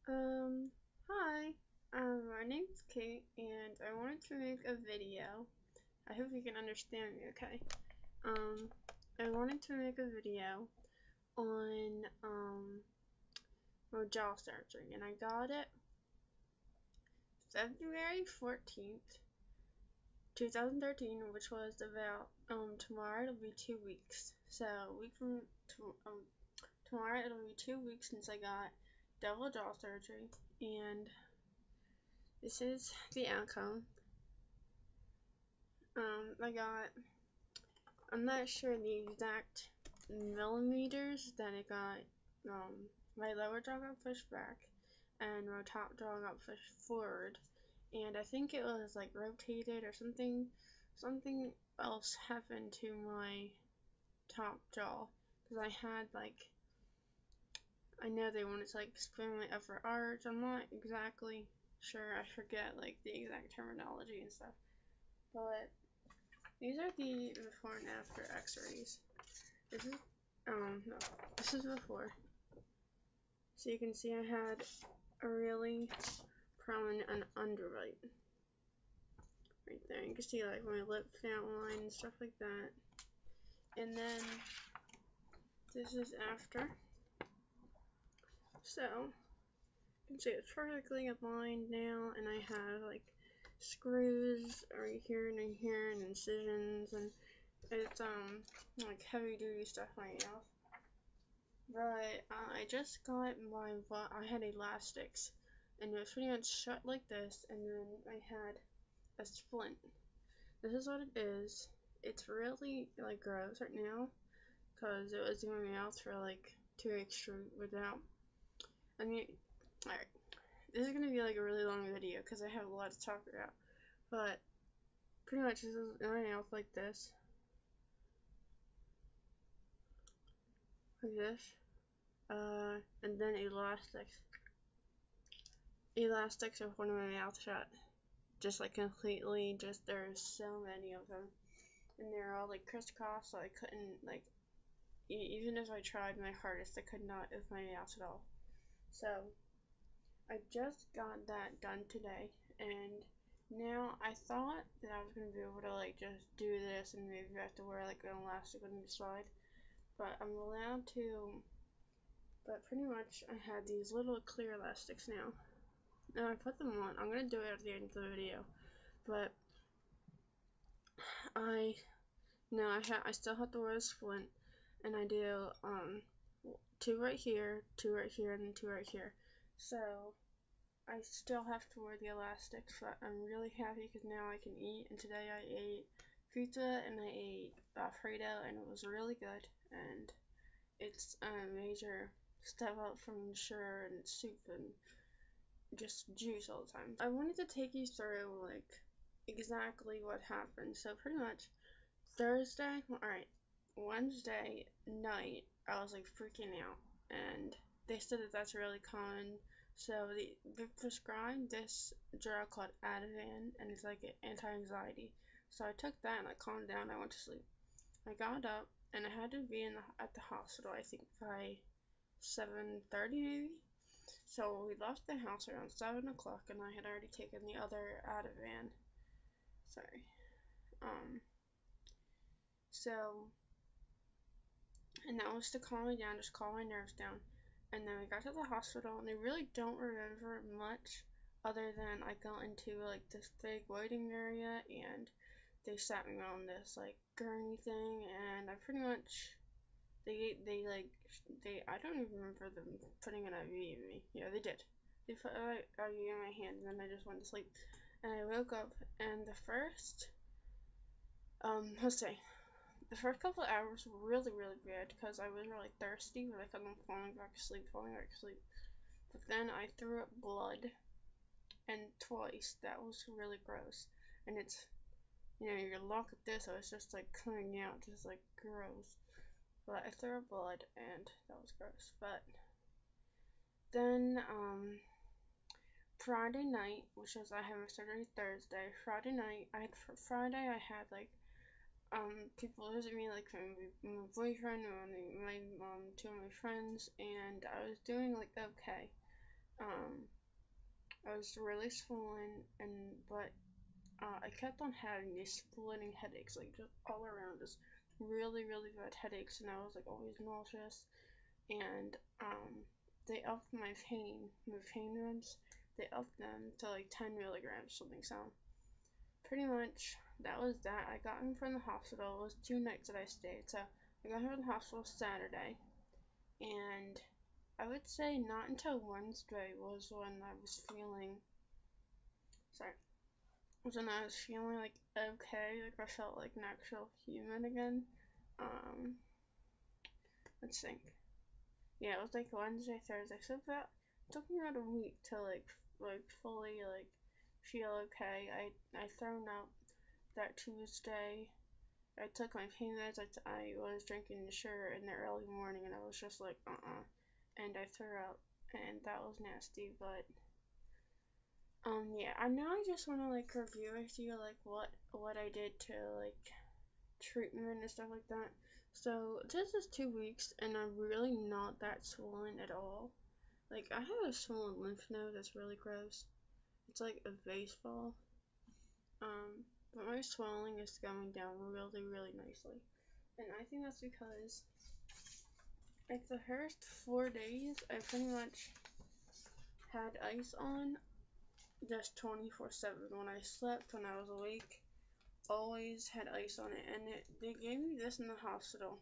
Um, Hi. My name's Kate, and I wanted to make a video. I hope you can understand me okay. Um, I wanted to make a video on, jaw surgery, and I got it February 14th, 2013, which was about, tomorrow it'll be 2 weeks. So, a week from, tomorrow it'll be 2 weeks since I got double jaw surgery, and this is the outcome. I'm not sure the exact millimeters that it got. My lower jaw got pushed back, and my top jaw got pushed forward, and I think it was like rotated or something. Something else happened to my top jaw because I had like I know they wanted to like explain my upper arch. I'm not exactly sure. I forget like the exact terminology and stuff, but these are the before and after x-rays. This is, no, this is before. So you can see I had a really prominent underbite right there. You can see like my lip outline and stuff like that. And then this is after. So you can see it's perfectly aligned now, and I have like screws right here and here and incisions, and it's like heavy duty stuff on my mouth. But I just got I had elastics, and it was pretty much shut like this, and then I had a splint. This is what it is. It's really like gross right now, because it was in my mouth for like 2 weeks straight without. I mean, alright, this is gonna be like a really long video because I have a lot to talk about, but pretty much this is in my mouth like this, and then elastics. Elastics are holding my mouth shut. Just like completely, just there's so many of them, and they're all like crisscross, so I couldn't like even if I tried my hardest, I could not open my mouth at all. So I just got that done today, and now I thought that I was gonna be able to like just do this and maybe I have to wear like an elastic on the side, but I'm allowed to. But pretty much I had these little clear elastics now. Now I put them on. I'm gonna do it at the end of the video, but I no, I still have to wear a splint, and I do two right here, two right here, and then two right here. So I still have to wear the elastics, but I'm really happy because now I can eat. And today I ate pizza and I ate Alfredo, and it was really good. And it's a major step up from sugar and soup and just juice all the time. I wanted to take you through like exactly what happened. So pretty much Thursday, alright, Wednesday night, I was like freaking out, and they said that that's really common. So they prescribed this drug called Ativan, and it's like an anti-anxiety. So I took that and I calmed down. I went to sleep. I got up and I had to be at the hospital. I think by 7:30 maybe. So we left the house around 7 o'clock, and I had already taken the other Ativan. Sorry. Um. So and that was to calm me down, just calm my nerves down. And then we got to the hospital, and I really don't remember much other than I got into like this big waiting area, and they sat me on this like gurney thing, and I pretty much they I don't even remember them putting an IV in me. Yeah, they did. They put an IV in my hand, and then I just went to sleep. And I woke up, and let's say the first couple of hours were really, really bad because I was really thirsty, but I kept on falling back asleep, falling back asleep. But then I threw up blood, and twice. That was really gross. And it's, you look at this, so it's just like coming out, just like gross. But I threw up blood, and that was gross. But then, Friday night, which was I had my surgery Thursday. Friday I had like people visit me, like my boyfriend or my two of my friends, and I was doing like okay. I was really swollen, but I kept on having these splitting headaches, like just all around, just really, really bad headaches, and I was like always nauseous. And they upped my pain meds. They upped them to like 10 milligrams, something. So pretty much that was that. I got him from the hospital. It was 2 nights that I stayed. So I got him from the hospital Saturday, and I would say not until Wednesday was when I was feeling. Sorry. Was when I was feeling like okay, like I felt like an actual human again. Um, let's think. Yeah, it was like Wednesday, Thursday. So that took me about a week to like fully like feel okay. I thrown up that Tuesday. I took my pain meds. I was drinking sugar in the early morning, and I was just like and I threw up, and that was nasty. But yeah. And now I just want to like review with you like what I did to like treatment and stuff like that. So this is 2 weeks, and I'm really not that swollen at all. Like, I have a swollen lymph node that's really gross. It's like a baseball. But my swelling is going down really, really nicely. And I think that's because, like, the first 4 days, I pretty much had ice on just 24/7. When I slept, when I was awake, always had ice on it. And they gave me this in the hospital.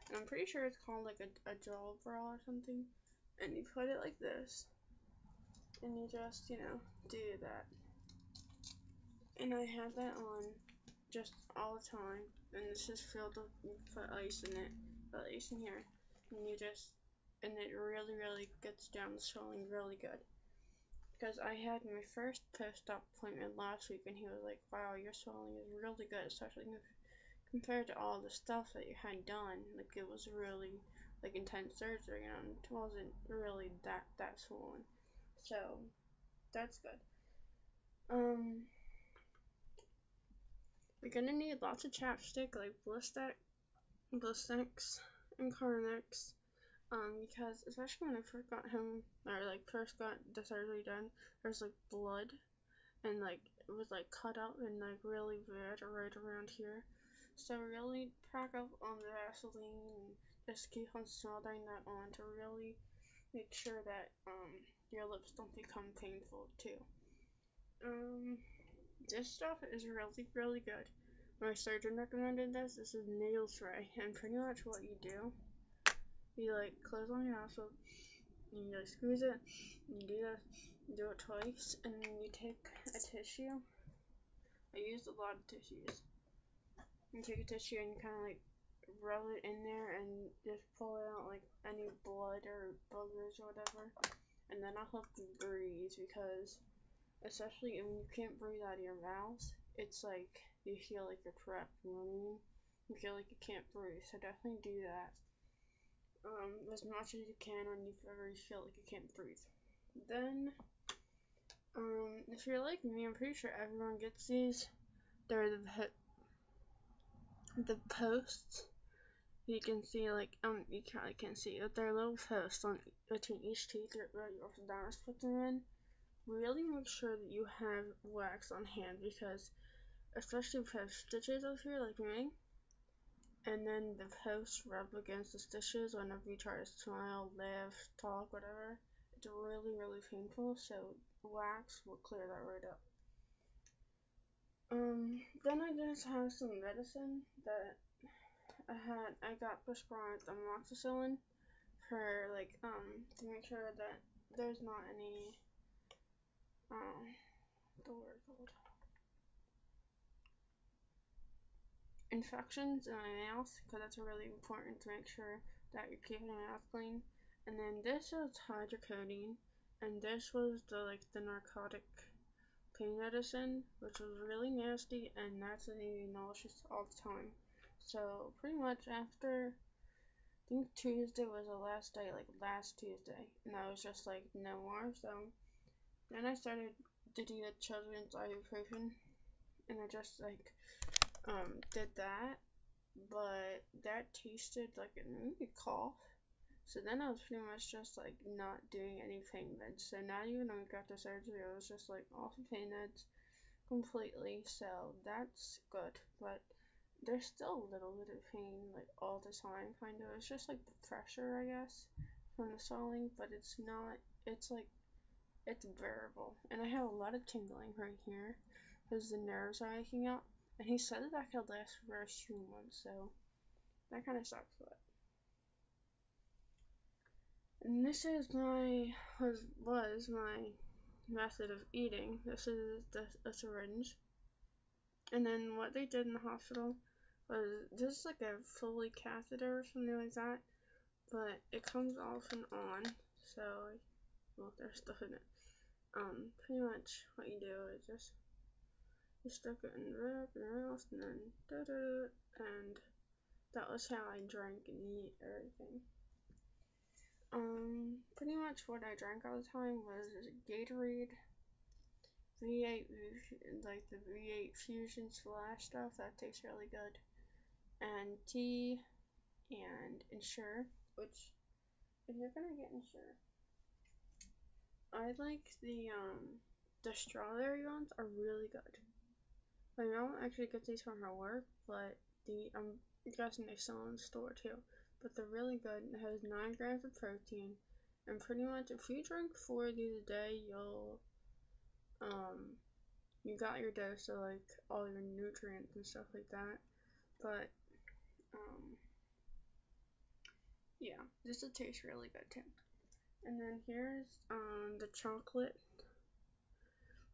And I'm pretty sure it's called, like, a jaw bra or something. And you put it like this. And you just, do that. And I had that on just all the time. And this is filled with, you put ice in it, put ice in here. And and it really, really gets down the swelling really good. Because I had my first post-op appointment last week, and he was like, wow, your swelling is really good, especially compared to all the stuff that you had done. Like, it was really, like, intense surgery, and it wasn't really that swollen. So, that's good. You're gonna need lots of chapstick, like Blistex, and Carnex. Because especially when I first got home, or like first got the surgery done, there's like blood, and like it was like cut up and like really red right around here. So really pack up on the Vaseline and just keep on smothering that on to really make sure that your lips don't become painful too. This stuff is really, really good. My surgeon recommended this. This is nail spray, and pretty much what you do, you like close on your nostril, and you like squeeze it, and you do it twice, and then you take a tissue. I used a lot of tissues. You take a tissue and you kind of like rub it in there and just pull out like any blood or boogers or whatever, and then I'll help you breathe because especially when you can't breathe out of your mouth, it's like you feel like you're trapped, you know what I mean? You feel like you can't breathe, so definitely do that. As much as you can when you ever feel like you can't breathe. Then, if you're like me, I'm pretty sure everyone gets these. They're the posts. You can see, like, you probably can't see it. They're little posts on between each teeth where your orthodontist puts them in. Really make sure that you have wax on hand because, especially if you have stitches up here like me, and then the posts rub against the stitches whenever you try to smile, laugh, talk, whatever. It's really, really painful, so wax will clear that right up. Then I just have some medicine that I got prescribed amoxicillin for, like, to make sure that there's not any, the word called, infections in my mouth, because that's really important to make sure that you're keeping your mouth clean. And then this is hydrocodone, and this was the narcotic pain medicine, which was really nasty, and that's made me nauseous all the time. So pretty much after, I think Tuesday was the last day, like last Tuesday, and I was just like, no more. So then I started to do the children's ibuprofen, and I just like did that, but that tasted like it made me cough, So then I was pretty much just like not doing any pain meds. So not even when I got the surgery, I was just like off of pain meds completely. So that's good, but there's still a little bit of pain like all the time, kind of. It's just like the pressure, I guess, from the swelling, but it's not. It's like it's bearable, and I have a lot of tingling right here because the nerves are aching out. And he said that could last for a few months, so that kind of sucks. But and this is my was my method of eating. This is a syringe, and then what they did in the hospital was this is like a Foley catheter or something like that, but it comes off and on. So well, there's stuff in it. Pretty much what you do is just you stuck it in the mouth and then and that was how I drank and eat everything. Pretty much what I drank all the time was Gatorade, V8, like the V8 Fusion Splash stuff, that tastes really good, and tea, and Ensure, which, if you're gonna get Ensure, I like the strawberry ones are really good. My mom actually gets these from her work, but I'm guessing they sell in the store too. But they're really good. It has 9 grams of protein, and pretty much if you drink 4 of these a day, you got your dose of like all your nutrients and stuff like that. But yeah, this will taste really good too. And then here's the chocolate.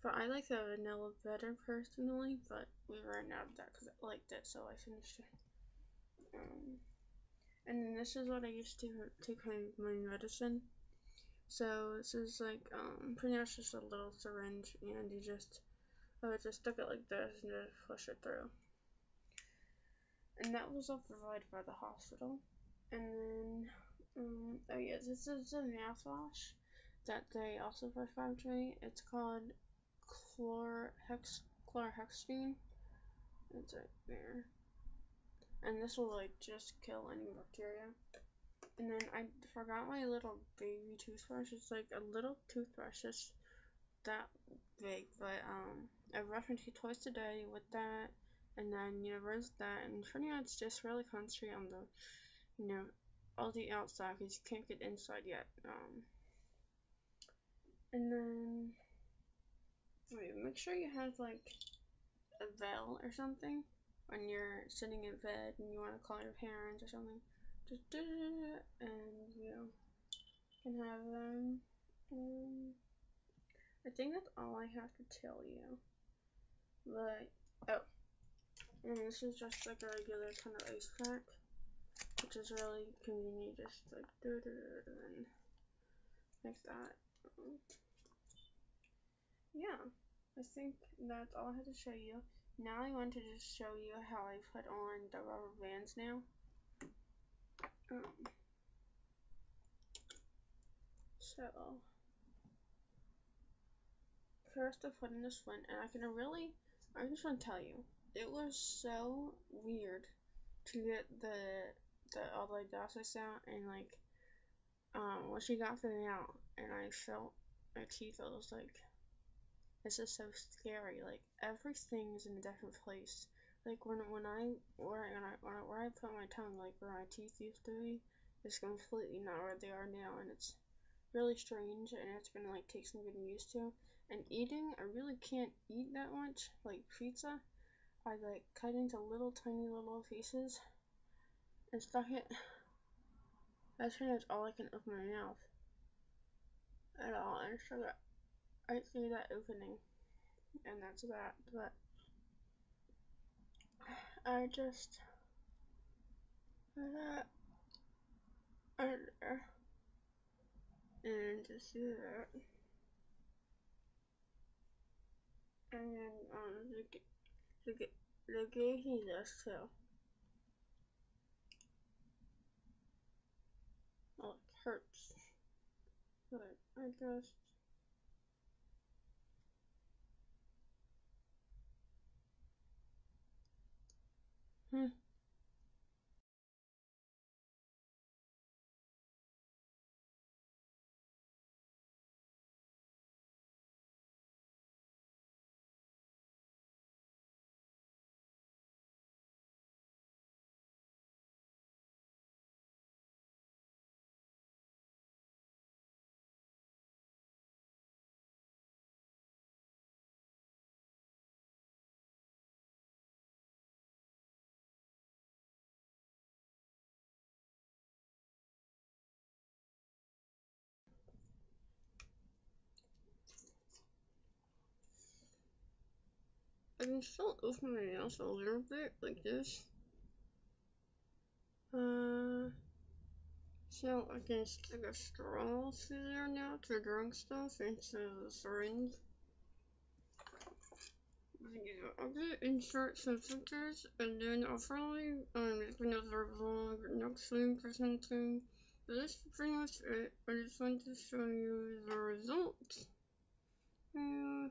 But I like the vanilla better personally, but we ran out of that because I liked it, so I finished it. And then this is what I used to take my medicine. So this is like pretty much just a little syringe, and you just stick it like this and just push it through. And that was all provided by the hospital. And then oh yeah, this is a mouthwash that they also prescribed to me. It's called chlorhexidine. It's right there. And this will like just kill any bacteria. And then I forgot my little baby toothbrush. It's like a little toothbrush, just that big. But I brush my teeth twice a day with that, and then rinse that, and pretty much just really concentrate on the all the outside because you can't get inside yet. And then wait, make sure you have like a bell or something when you're sitting in bed and you want to call your parents or something. Just and can have them. I think that's all I have to tell you. But oh, and this is just like a regular kind of ice pack, which is really convenient. Just like and like that. Yeah, I think that's all I had to show you. Now I want to just show you how I put on the rubber bands now. So first I put in this one, and I just want to tell you, it was so weird to get the all the diagnostics out, and like once you got them out, and I felt my teeth, I was like, this is so scary. Like everything is in a different place. Like when I put my tongue, like where my teeth used to be, it's completely not where they are now, and it's really strange, and it's gonna like take some getting used to. And eating, I really can't eat that much. Like pizza, I like cut into little tiny little pieces and stuck it. That's pretty much all I can open my mouth at all. And so that I see that opening, and that's that. But I just and just do that, and then they gave me this too. Oh, it hurts, but I just. I can still open my nails a little bit, like this. So I can stick a straw through there now to drink stuff into the syringe. Yeah, I'm gonna insert some filters, and then I'll probably make another vlog next week or something. But that's pretty much it. I just wanted to show you the results. Yeah.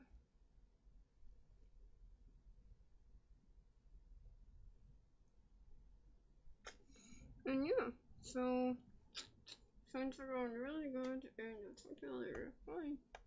And yeah, so things are going really good, and I'll talk to you later. Bye.